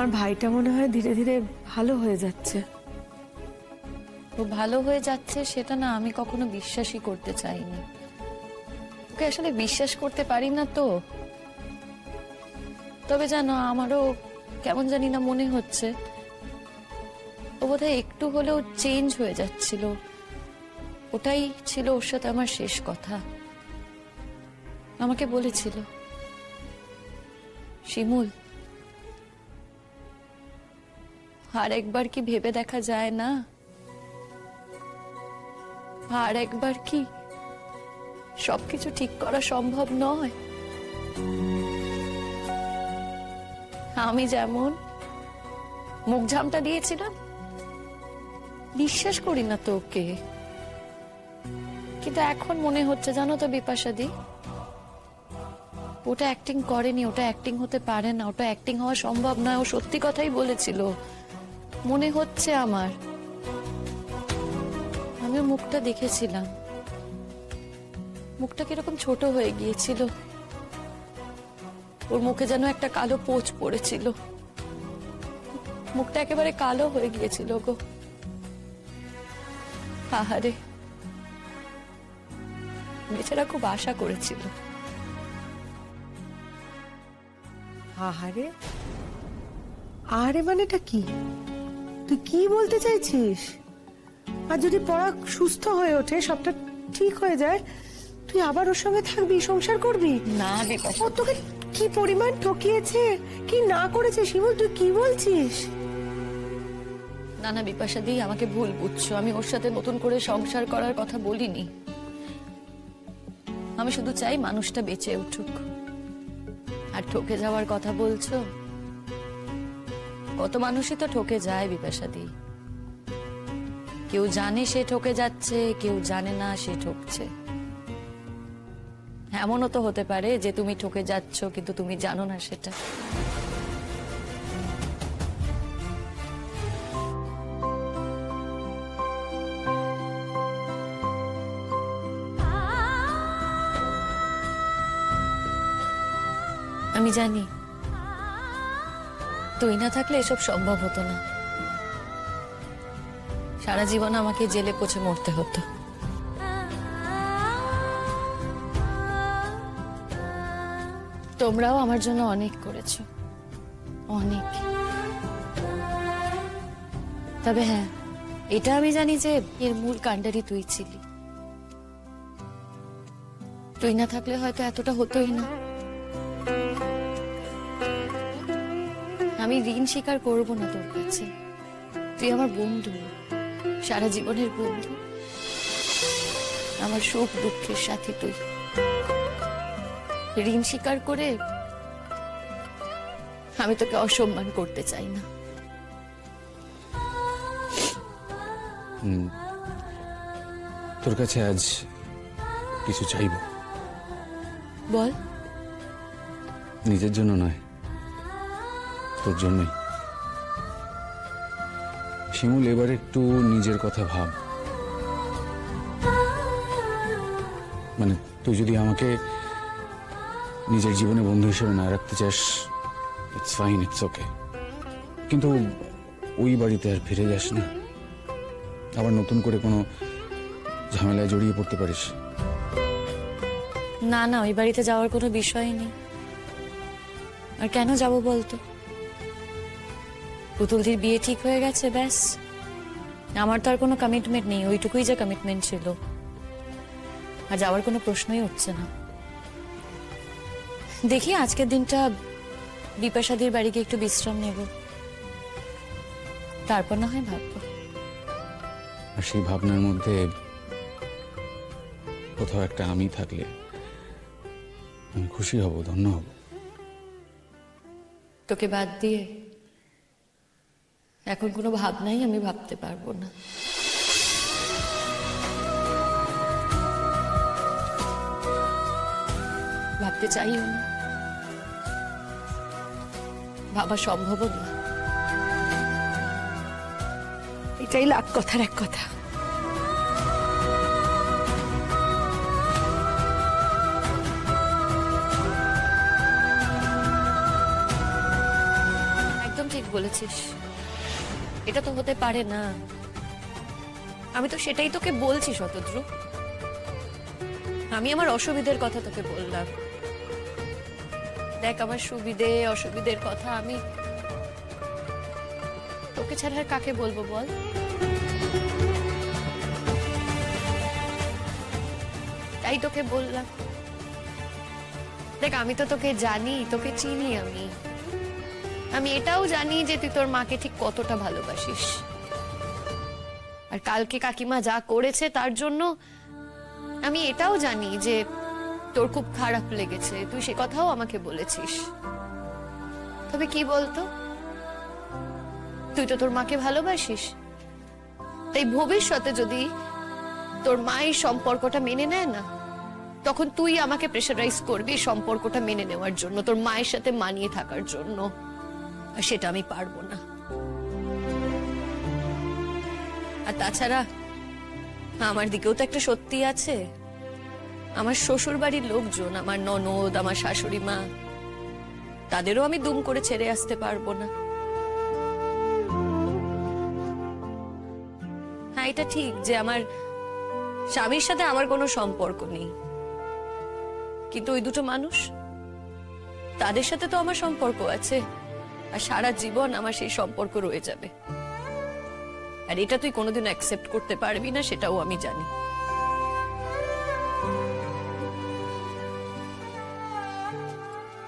আমার ভাইটা মনে হয় ধীরে ধীরে ভালো হয়ে যাচ্ছে। ও ভালো হয়ে যাচ্ছে সেটা না আমি কখনো বিশ্বাসই করতে চাইনি। ওকে আসলে বিশ্বাস করতে পারি না তো। তবে জানো আমারও কেমন জানি না মনে হচ্ছে ও বোধহয় একটু হলেও চেঞ্জ হয়ে যাচ্ছিল। ওটাই ছিল ওর সাথে আমার শেষ কথা। আমাকে বলেছিল, শিমুল আর একবার কি ভেবে দেখা যায় না, আর একবার কি সবকিছু ঠিক করা সম্ভব নয়? আমি যেমন মুখ ঝামটা দিয়েছিলাম, বিশ্বাস করি না তো ওকে, কিন্তু এখন মনে হচ্ছে জানো তো বিপাশাদি, ওটা অ্যাক্টিং করেনি, ওটা অ্যাক্টিং হতে পারে না, ওটা অ্যাক্টিং হওয়া সম্ভব নয়। ও সত্যি কথাই বলেছিল মনে হচ্ছে আমার। আমি মুখটা দেখেছিলাম, মুখটা কিরকম ছোট হয়ে গিয়েছিল, ওর মুখে যেন একটা কালো পোঁচ পড়েছিল, মুখটা একেবারে কালো হয়ে গিয়েছিল গো। আহারে, বেচারা খুব আশা করেছিল। আহারে, আরে মানেটা কি? তুই কি বলতে চাইছিস? আর যদি পড়া সুস্থ হয়ে ওঠে, সবটা ঠিক হয়ে যায়, তুই আবার ওর সঙ্গে থাকবি, সংসার করবি? না বিপাশা, ও তোকে কি পরিমাণ ঠকিয়েছে, কি না করেছে শিমুল, তুই কি বলছিস? না না বিপাশা দি, আমাকে ভুল বুঝছো। আমি ওর সাথে নতুন করে সংসার করার কথা বলিনি। আমি শুধু চাই মানুষটা বেঁচে উঠুক। আর ঠকে যাওয়ার কথা বলছো, কত মানুষই তো ঠকে যায় বিপাশা দি। কেউ জানে সে ঠকে যাচ্ছে, কেউ জানে না সে ঠকছে। এমনও তো হতে পারে যে তুমি ঠকে যাচ্ছ কিন্তু তুমি জানো না সেটা। আমি জানি তুই না থাকলে এসব সম্ভব হতো না। সারা জীবন আমাকে জেলে পচে মরতে হতো। তোমরাও আমার জন্য অনেক করেছো, অনেক। তবে হ্যাঁ, এটা আমি জানি যে এর মূল কাণ্ডারি তুই ছিলি। তুই না থাকলে হয়তো এতটা হতোই না। আমি ঋণ স্বীকার করবো না তোর কাছে। তুই আমার বন্ধু, সারা জীবনের বন্ধু, আমার সুখ দুঃখের সাথী তুই। ঋণ স্বীকার করে আমি তোকে অসম্মান করতে চাই না। তোর কাছে আজ কিছু চাইব। বল। নিজের জন্য নয়, তোর জন্যই। শিমুল, এবার একটু নিজের কথা ভাব। মানে তুই যদি আমাকে নিজের জীবনে বন্ধু হিসেবে না রাখতে চাস, ইটস ফাইন, ইটস ওকে, কিন্তু ওই বাড়িতে আর ফিরে যাস না। আবার নতুন করে কোনো ঝামেলায় জড়িয়ে পড়তে পারিস। না না, ওই বাড়িতে যাওয়ার কোনো বিষয় নেই। আর কেন যাব বলতো? পুতুলদির বিয়ে ঠিক হয়ে গেছে, ব্যাস। আমার তো আর কোনো কমিটমেন্ট নেই, ওইটুকুই যে কমিটমেন্ট ছিল। আর যাওয়ার কোনো প্রশ্নই উঠছে না। দেখি আজকের দিনটা বিপাশাদির বাড়ি গিয়ে একটু বিশ্রাম নেব, তারপর না হয় ভাববো। আর সেই ভাবনার মধ্যে কোথাও একটা আমি থাকলে আমি খুশি হব, ধন্য হব। তোকে বাদ দিয়ে এখন কোনো ভাবনাই আমি ভাবতে পারবো না। ভাবতে চাইও না, ভাবা সম্ভব না। এটাই লাখ কথার এক কথা। একদম ঠিক বলেছিস, এটা তো হতে পারে না। আমি তো সেটাই তোকে বলছি শতদ্রু। আমি আমার অসুবিধের কথা তোকে বললাম। দেখ, আমার সুবিধে অসুবিধের কথা আমি তোকে ছাড়া আর কাকে বলবো বল? তাই তোকে বললাম। দেখ, আমি তো তোকে জানি, তোকে চিনি। আমি এটাও জানি যে তুই তোর মাকে ঠিক কতটা ভালোবাসিস। আর কালকে কাকিমা যা করেছে তার জন্য আমি এটাও জানি যে তোর খুব খারাপ লেগেছে, তুই সে কথাও আমাকে বলেছিস। তবে কি বলতো, তুই তো তোর মাকে ভালোবাসিস, তাই ভবিষ্যতে যদি তোর মা এই সম্পর্কটা মেনে নেয় না, তখন তুই আমাকে প্রেসারাইজ করবি সম্পর্কটা মেনে নেওয়ার জন্য, তোর মায়ের সাথে মানিয়ে থাকার জন্য। আর সেটা আমি পারবো না। আর তাছাড়া আমার দিকেও তো একটা সত্যি আছে। আমার শ্বশুর বাড়ির লোকজন, আমার ননদ, আমার শাশুড়ি মা, তাদেরও আমি দুম করে ছেড়ে আসতে পারবো না। হ্যাঁ, এটা ঠিক যে আমার স্বামীর সাথে আমার কোনো সম্পর্ক নেই, কিন্তু ওই দুটো মানুষ, তাদের সাথে তো আমার সম্পর্ক আছে। আর সারা জীবন আমার সেই সম্পর্ক রয়ে যাবে। আর এটা তুই কোনোদিন অ্যাকসেপ্ট করতে পারবি না, সেটাও আমি জানি।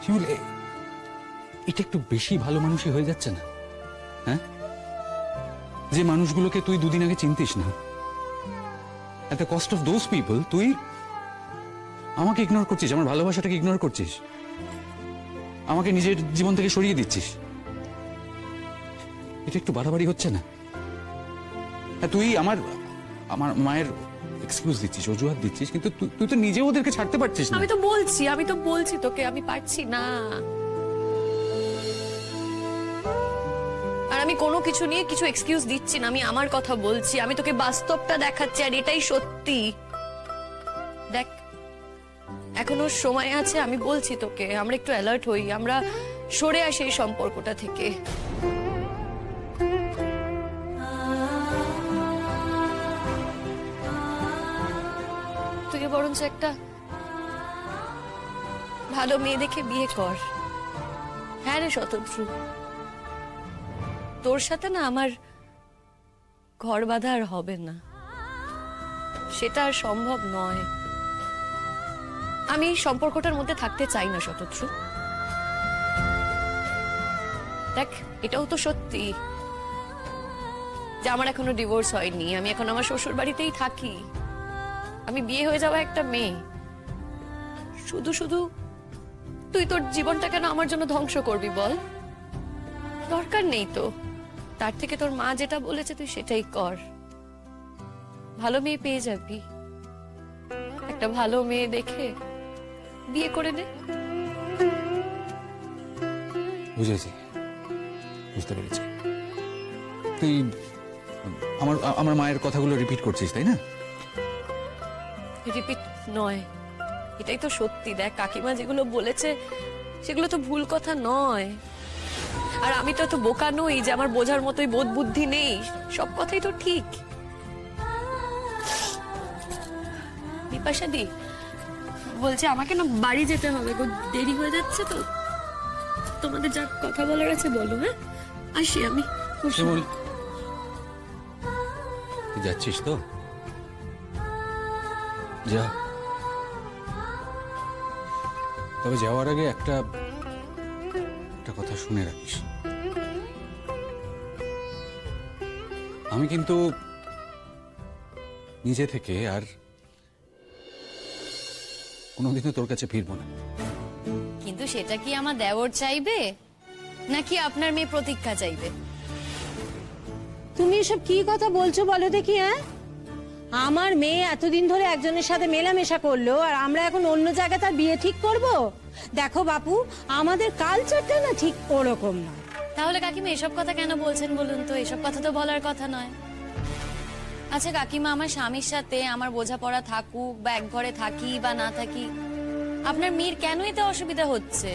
শিমুল, এটা একটু বেশি ভালো মানুষই হয়ে যাচ্ছে না? হ্যাঁ, যে মানুষগুলোকে তুই দুদিন আগে চিনতিস না, at the cost of those people তুই আমাকে ইগনোর করছিস, আমার ভালোবাসাটাকে ইগনোর করছিস, আমাকে নিজের জীবন থেকে সরিয়ে দিচ্ছিস। এটা একটু বাড়াবাড়ি হচ্ছে না? হ্যাঁ, তুই আমার মায়ের এক্সকিউজ দিচ্ছিস, অজুহাত দিচ্ছিস, কিন্তু তুই তো নিজে ওদেরকে ছাড়তে পারছিস না। আমি তো বলছি তোকে, আমি পারছি না। আর আমি কোনো কিছু নিয়ে কিছু এক্সকিউজ দিচ্ছি না, আমি আমার কথা বলছি, আমি তোকে বাস্তবটা দেখাচ্ছি, আর এটাই সত্যি। দেখ, এখনো সময় আছে, আমি বলছি তোকে, আমরা একটু অ্যালার্ট হই, আমরা সরে আসি এই সম্পর্কটা থেকে। তুই বরঞ্চ একটা ভালো মেয়ে দেখে বিয়ে কর। হ্যাঁ রে শতদ্রু, তোর সাথে না আমার ঘর বাঁধা আর হবে না, সেটা আর সম্ভব নয়। আমি এই সম্পর্কটার মধ্যে থাকতে চাই না শতদ্রু। দেখ, এটাও তো সত্যি যে আমার এখনো ডিভোর্স হয়নি, আমি এখন আমার শ্বশুর বাড়িতেই থাকি। আমি বিয়ে হয়ে যাওয়া একটা মেয়ে। শুধু শুধু তুই তোর জীবনটা কেন আমার জন্য ধ্বংস করবি বল? দরকার নেই তো। তার থেকে তোর মা যেটা বলেছে তুই সেটাই কর। ভালো মেয়ে পেয়ে যাবি, একটা ভালো মেয়ে দেখে বিয়ে করে নে। বুঝেছি, বুঝতে পেরেছি। তুই আমার মায়ের কথাগুলো রিপিট করছিস, তাই না? রিপিট নয়, এটাই তো সত্যি। দেখ, কাকিমা যেগুলো বলেছে সেগুলো তো ভুল কথা নয়। আর আমি তো এত বোকা নই যে আমার বোঝার মতোই বোধ বুদ্ধি নেই, সব কথাই তো ঠিক। বিপাশা দি বলছে আমাকে না বাড়ি যেতে হবে গো, দেরি হয়ে যাচ্ছে। তো তোমাদের যা কথা বলার আছে বলো। হ্যাঁ, আসি আমি। শিমুল, তুই যাচ্ছিস তো? যা, তবে যাওয়ার আগে একটা কথা শুনে রাখিস। আমি কিন্তু নিজে থেকে আর কোনোদিনও তোর কাছে ফিরবো না। কিন্তু সেটা কি আমার দেওর চাইবে নাকি আপনার মেয়ে প্রতীক্ষা চাইবে? তুমি এসব কি কথা বলছো বলো দেখি? হ্যাঁ, আমার মেয়ে এতদিন ধরে একজনের সাথে মেলামেশা করলো, আর আমরা এখন অন্য জায়গায় তার বিয়ে ঠিক করব? দেখো বাপু, আমাদের কালচারটা না ঠিক ওরকম না। তাহলে কাকিমা এসব কথা কেন বলছেন বলুন তো? এসব কথা তো বলার কথা নয়। আচ্ছা কাকিমা, আমার স্বামীর সাথে আমার বোঝাপড়া থাকুক বা এক ঘরে থাকি বা না থাকি, আপনার মেয়ের কেন এতে অসুবিধা হচ্ছে?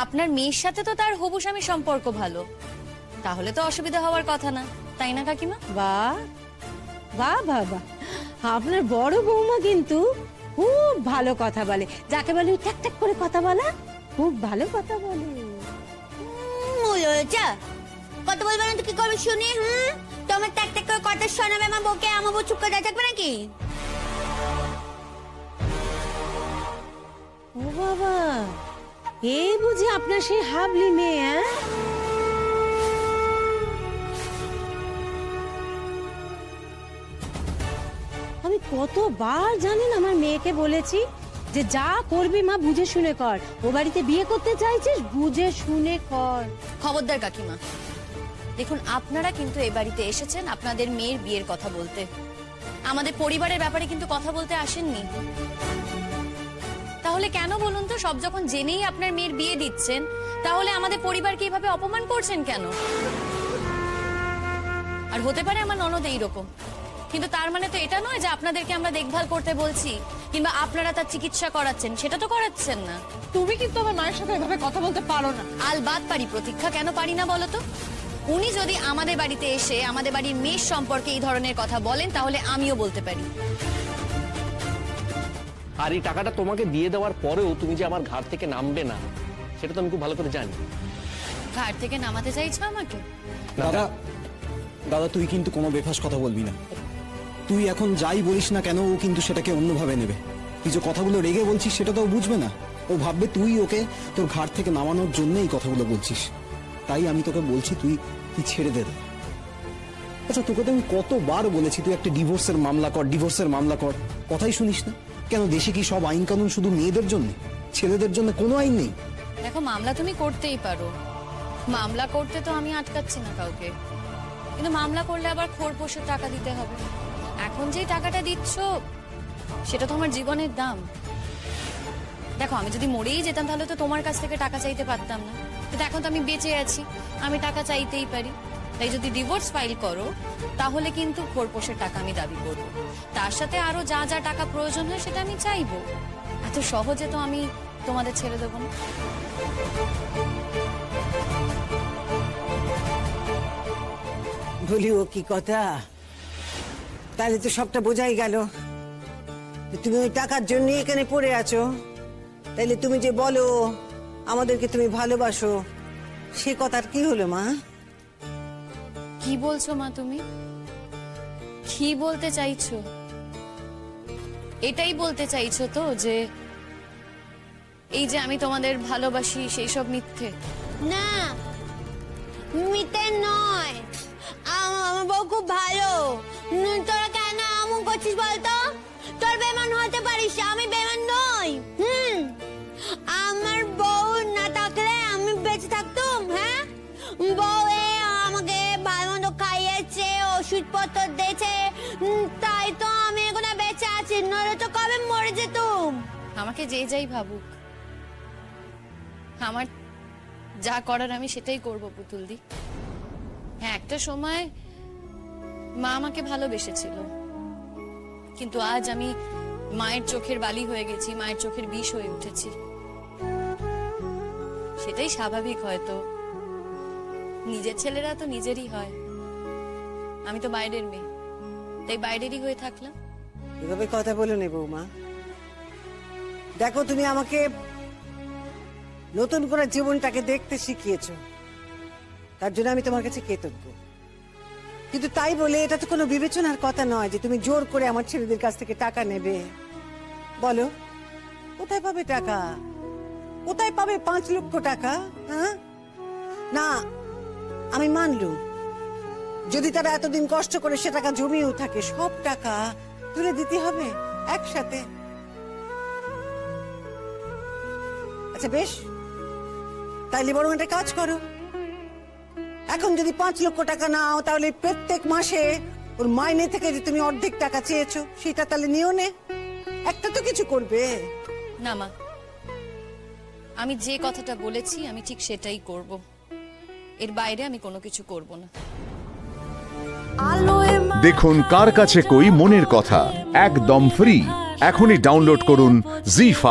আপনার মেয়ের সাথে তো তার হবু স্বামীর সম্পর্ক ভালো, তাহলে তো অসুবিধা হওয়ার কথা না, তাই না কাকিমা? বাহ বাহ বাহ বাহ, আপনার বড় বৌমা কিন্তু খুব ভালো কথা বলে, যাকে বলে ঠ্যাক ঠ্যাক করে কথা বলা, খুব ভালো কথা বলে। কত বলবে না তো কি করবে শুনি? তোমার ট্যাক ট্যাক করে কথা শোনাবে আমার বউকে, আমার বউ চুপ করে থাকবে নাকি? ও বাবা, এই বুঝি আপনার সেই হাবলি মেয়ে? হ্যাঁ, আমি কতবার জানেন আমার মেয়েকে বলেছি যে যা করবি মা বুঝে শুনে কর, ও বাড়িতে বিয়ে করতে চাইছিস বুঝে শুনে কর। খবরদার কাকিমা, দেখুন আপনারা কিন্তু এ বাড়িতে এসেছেন আপনাদের মেয়ের বিয়ের কথা বলতে, আমাদের পরিবারের ব্যাপারে কিন্তু কথা বলতে আসেননি। তাহলে কেন বলুন তো, সব যখন জেনেই আপনার মেয়ের বিয়ে দিচ্ছেন, তাহলে আমাদের পরিবারকে এইভাবে অপমান করছেন কেন? আর হতে পারে আমার ননদ এইরকম, কিন্তু তার মানে তো এটা নয় যে আপনাদেরকে আমরা দেখভাল করতে বলছি কিংবা আপনারা তার চিকিৎসা করাচ্ছেন, সেটা তো করাচ্ছেন না। তুমি কিন্তু আমার মায়ের সাথে এভাবে কথা বলতে পারো না। আলবাত পারি প্রতীক্ষা, কেন পারি না বলো তো? উনি যদি আমাদের বাড়িতে এসে আমাদের বাড়ির মেয়ের সম্পর্কে এই ধরনের কথা বলেন, তাহলে আমিও বলতে পারি। আর এই টাকাটা তোমাকে দিয়ে দেওয়ার পরেও তুমি যে আমার ঘাট থেকে নামবে না, সেটা তো আমি খুব ভালো করে জানি। ঘাট থেকে নামাতে চাইছো আমাকে? দাদা দাদা, তুই কিন্তু কোনো বেফাস কথা বলবি না। তুই এখন যাই বলিস না কেন, ও কিন্তু সেটাকে অন্যভাবে নেবে। তুই যে কথাগুলো রেগে বলছিস সেটা তো ও বুঝবে না। ও ভাববে তুই ওকে তোর ঘাট থেকে নামানোর জন্য এই কথাগুলো বলছিস। তাই আমি তোকে বলছি তুই ছেড়ে দে। আচ্ছা, তোকে তো আমি কতবার বলেছি তুই একটা ডিভোর্সের মামলা কর, ডিভোর্সের মামলা কর, কথাই শুনিস না কেন? দেশে কি সব আইন কানুন শুধু মেয়েদের জন্য, ছেলেদের জন্য কোনো আইন নেই? দেখো, মামলা তুমি করতেই পারো, মামলা করতে তো আমি আটকাচ্ছি না কাউকে, কিন্তু মামলা করলে আবার খোরপোশের টাকা দিতে হবে। এখন যে টাকাটা দিচ্ছ সেটা তো আমার জীবনের দাম। দেখো, আমি যদি মরেই যেতাম তাহলে তো তোমার কাছ থেকে টাকা চাইতে পারতাম না, কিন্তু এখন তো আমি বেঁচে আছি, আমি টাকা চাইতেই পারি। তাই যদি ডিভোর্স ফাইল করো তাহলে কিন্তু খোরপোশের টাকা আমি দাবি করবো, তার সাথে আরো যা যা টাকা প্রয়োজন হয় সেটা আমি চাইবো। এত সহজে তো আমি তোমাদের ছেড়ে দেবো না। বলি, ও কি কথা? তাহলে তো সবটা বোঝাই গেল। তুমি ওই টাকার জন্য এখানে পড়ে আছো। তাইলে তুমি যে বলো আমাদেরকে তুমি ভালোবাসো, সে কথার কি হলো মা? কি বলছো মা তুমি? কি বলতে চাইছো? এটাই বলতে চাইছো তো যে এই যে আমি তোমাদের ভালোবাসি সেই সব মিথ্যে? না, মিথ্যে নয়, আমার বউ খুব ভালো। তোরা কেন এমন করছিস বলতো? তোর বেমান হতে পারিস, আমি বেমান নই। আমার বউ না থাকলে আমি বেঁচে থাকতাম? হ্যাঁ, বউ আমাকে ভালো মন্দ খাইয়েছে, ওষুধপত্র দিয়েছে, তাই তো আমি এখন বেঁচে আছি, নইলে তো কবে মরে যেতাম। আমাকে যে যাই ভাবুক, আমার যা করার আমি সেটাই করবো পুতুল দি। হ্যাঁ, একটা সময় মা আমাকে ভালোবেসেছিল, কিন্তু আজ আমি মায়ের চোখের বালি হয়ে গেছি, মায়ের চোখের বিষ হয়ে উঠেছি। সেটাই স্বাভাবিক হয়তো, নিজের ছেলেরা তো নিজেরই হয়, আমি তো বাইরের মেয়ে, তাই বাইরেরই হয়ে থাকলাম। এভাবে কথা বলো নে বৌমা। দেখো, তুমি আমাকে নতুন করে জীবনটাকে দেখতে শিখিয়েছো, তার জন্য আমি তোমার কাছে কৃতজ্ঞ। কিন্তু তাই বলে এটা তো কোনো বিবেচনার কথা নয় যে তুমি জোর করে আমার ছেলেদের কাছ থেকে টাকা নেবে। বলো, কোথায় পাবে টাকা? কোথায় পাবে 5 লক্ষ টাকা? হ্যাঁ, না, আমি মানলুম যদি তারা এতদিন কষ্ট করে সে টাকা জমিয়েও থাকে, সব টাকা তুলে দিতে হবে একসাথে। আচ্ছা বেশ, তাইলে বরং একটা কাজ করো, এখন যদি 5 লক্ষ টাকা নাও তাহলে প্রত্যেক মাসে ওর মাইনে থেকে যে তুমি অর্ধেক টাকা চেয়েছো সেটা তাহলে নিও নে, একটা তো কিছু করবে। না মা, আমি যে কথাটা বলেছি আমি ঠিক সেটাই করব, এর বাইরে আমি কোনো কিছু করব না। দেখুন কার কাছে কই মনের কথা একদম ফ্রি। এখনই ডাউনলোড করুন ZEE5।